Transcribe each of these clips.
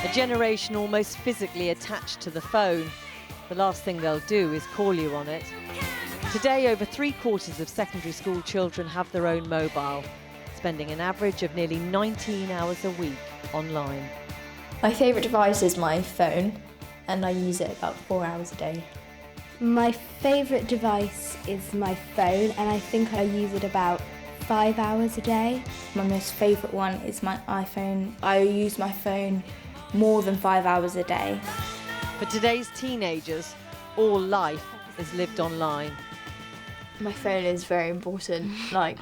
A generation almost physically attached to the phone. The last thing they'll do is call you on it. Today, over 3/4 of secondary school children have their own mobile, spending an average of nearly 19 hours a week online. My favourite device is my phone, and I use it about 4 hours a day. My favourite device is my phone, and I think I use it about 5 hours a day. My most favourite one is my iPhone. I use my phone more than 5 hours a day. For today's teenagers, all life is lived online. My phone is very important. Like,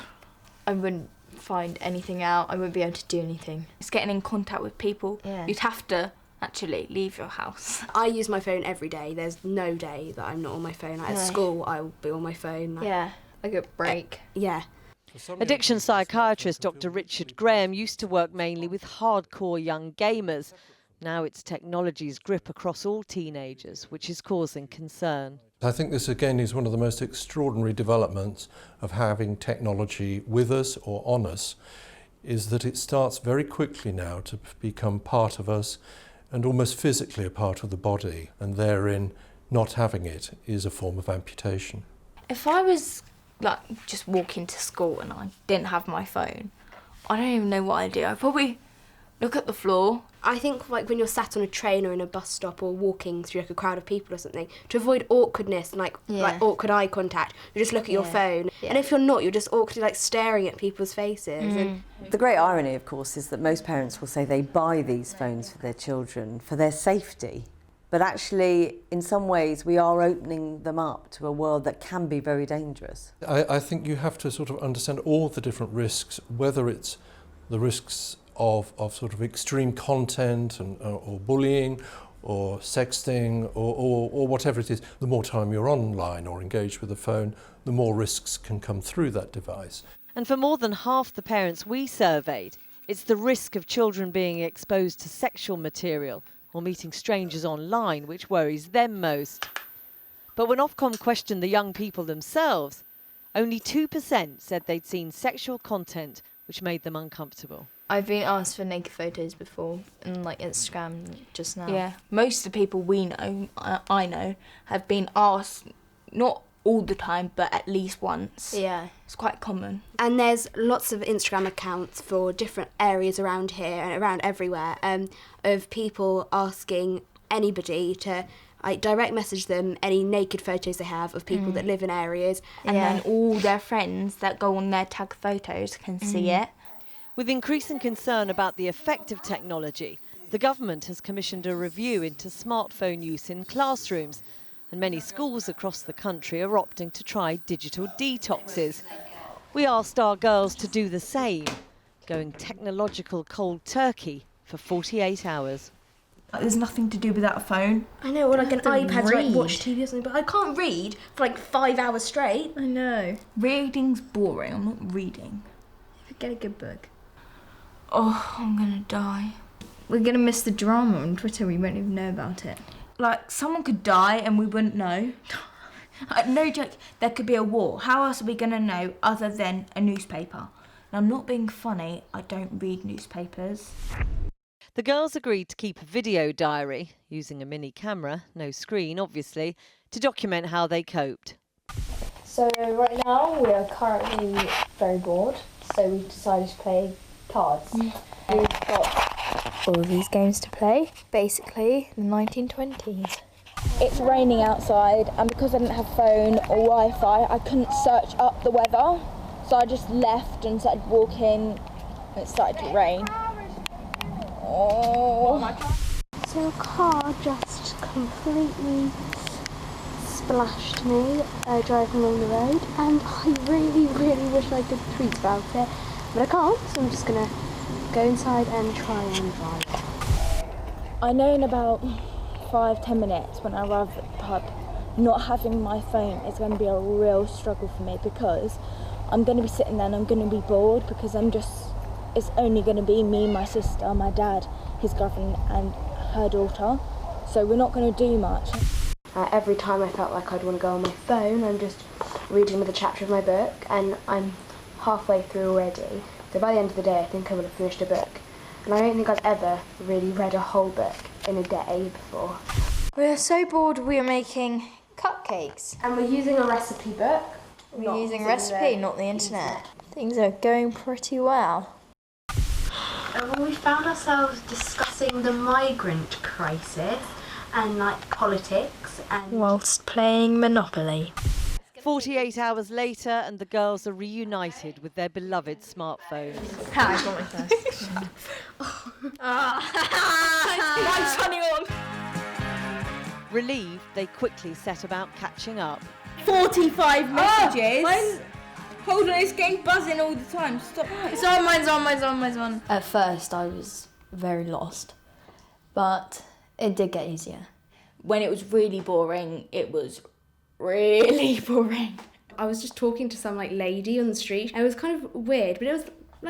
I wouldn't find anything out. I wouldn't be able to do anything. It's getting in contact with people. Yeah. You'd have to actually leave your house. I use my phone every day. There's no day that I'm not on my phone. Like, at school, I'll be on my phone. Like a break. Yeah. Addiction psychiatrist Dr. Richard Graham used to work mainly with hardcore young gamers. Now it's technology's grip across all teenagers, which is causing concern. I think this again is one of the most extraordinary developments of having technology with us or on us, is that it starts very quickly now to become part of us and almost physically a part of the body, and therein not having it is a form of amputation. If I was like just walking to school and I didn't have my phone, I don't even know what I'd do. I'd probably look at the floor. I think like when you're sat on a train or in a bus stop or walking through like a crowd of people or something, to avoid awkwardness and like awkward eye contact, you just look at your phone. And if you're not, you're just awkwardly like staring at people's faces. And the great irony, of course, is that most parents will say they buy these phones for their children for their safety. But actually, in some ways, we are opening them up to a world that can be very dangerous. I think you have to sort of understand all the different risks, whether it's the risks of sort of extreme content or bullying or sexting or whatever it is. The more time you're online or engaged with the phone, the more risks can come through that device. And for more than half the parents we surveyed, it's the risk of children being exposed to sexual material or meeting strangers online which worries them most. But when Ofcom questioned the young people themselves, only 2% said they'd seen sexual content which made them uncomfortable. I've been asked for naked photos before, and like Instagram just now. Yeah, most of the people we know, I know, have been asked, not all the time, but at least once. Yeah. It's quite common. And there's lots of Instagram accounts for different areas around here and around everywhere of people asking anybody to direct message them any naked photos they have of people that live in areas. And then all their friends that go on their tag photos can see it. With increasing concern about the effect of technology, the government has commissioned a review into smartphone use in classrooms, and many schools across the country are opting to try digital detoxes. We asked our girls to do the same, going technological cold turkey for 48 hours. There's nothing to do without a phone. I know, or like an iPad to like watch TV or something, but I can't read for like 5 hours straight. I know. Reading's boring, I'm not reading. Get a good book. Oh, I'm gonna die. We're gonna miss the drama on Twitter, we won't even know about it. Like, someone could die and we wouldn't know. No joke, there could be a war. How else are we gonna know other than a newspaper? And I'm not being funny, I don't read newspapers. The girls agreed to keep a video diary, using a mini camera, no screen obviously, to document how they coped. So right now we are currently very bored, so we decided to play cards. We've got all these games to play, basically the 1920s. It's raining outside, and because I didn't have phone or Wi-Fi, I couldn't search up the weather, so I just left and started walking, and it started to rain. Oh. So a car just completely splashed me driving along the road, and I really wish I could tweet about it, but I can't, so I'm just gonna go inside and try and drive. I know in about 5-10 minutes when I arrive at the pub, not having my phone is going to be a real struggle for me, because I'm going to be sitting there and I'm going to be bored, because it's only going to be me, my sister, my dad, his girlfriend and her daughter, so we're not going to do much. Every time I felt like I'd want to go on my phone, I'm just reading another chapter of my book, and I'm halfway through already. So by the end of the day, I think I would have finished a book. And I don't think I've ever really read a whole book in a day before. We're so bored we are making cupcakes. And we're using a recipe book. We're using recipe, not the internet. Things are going pretty well. And we found ourselves discussing the migrant crisis and politics and Whilst playing Monopoly. 48 hours later and the girls are reunited with their beloved smartphones. I got my first. Mine's turning on. Relieved, they quickly set about catching up. 45 messages. Hold on, it's getting buzzing all the time. Stop. It's on, mine's on. At first I was very lost, but it did get easier. When it was really boring, it was really boring. I was just talking to some lady on the street. It was kind of weird, but it was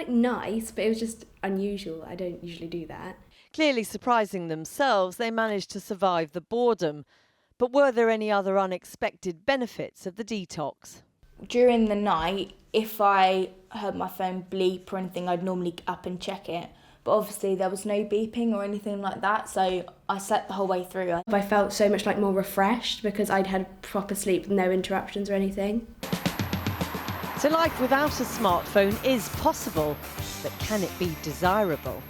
nice, but it was just unusual. I don't usually do that. Clearly surprising themselves, they managed to survive the boredom. But were there any other unexpected benefits of the detox? During the night, if I heard my phone bleep or anything, I'd normally get up and check it. But obviously there was no beeping or anything like that, so I slept the whole way through. I felt so much more refreshed because I'd had proper sleep, no interruptions or anything. So life without a smartphone is possible, but can it be desirable?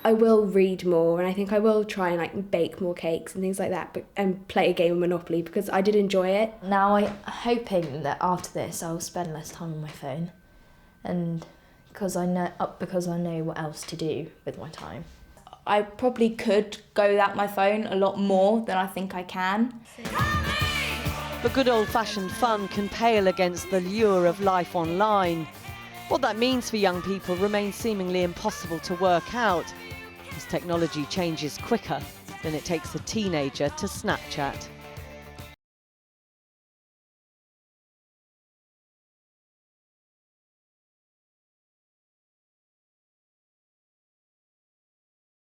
I will read more, and I think I will try and bake more cakes and things like that, and play a game of Monopoly because I did enjoy it. Now I'm hoping that after this I'll spend less time on my phone, and because I know what else to do with my time. I probably could go without my phone a lot more than I think I can. But good old-fashioned fun can pale against the lure of life online. What that means for young people remains seemingly impossible to work out, as technology changes quicker than it takes a teenager to Snapchat.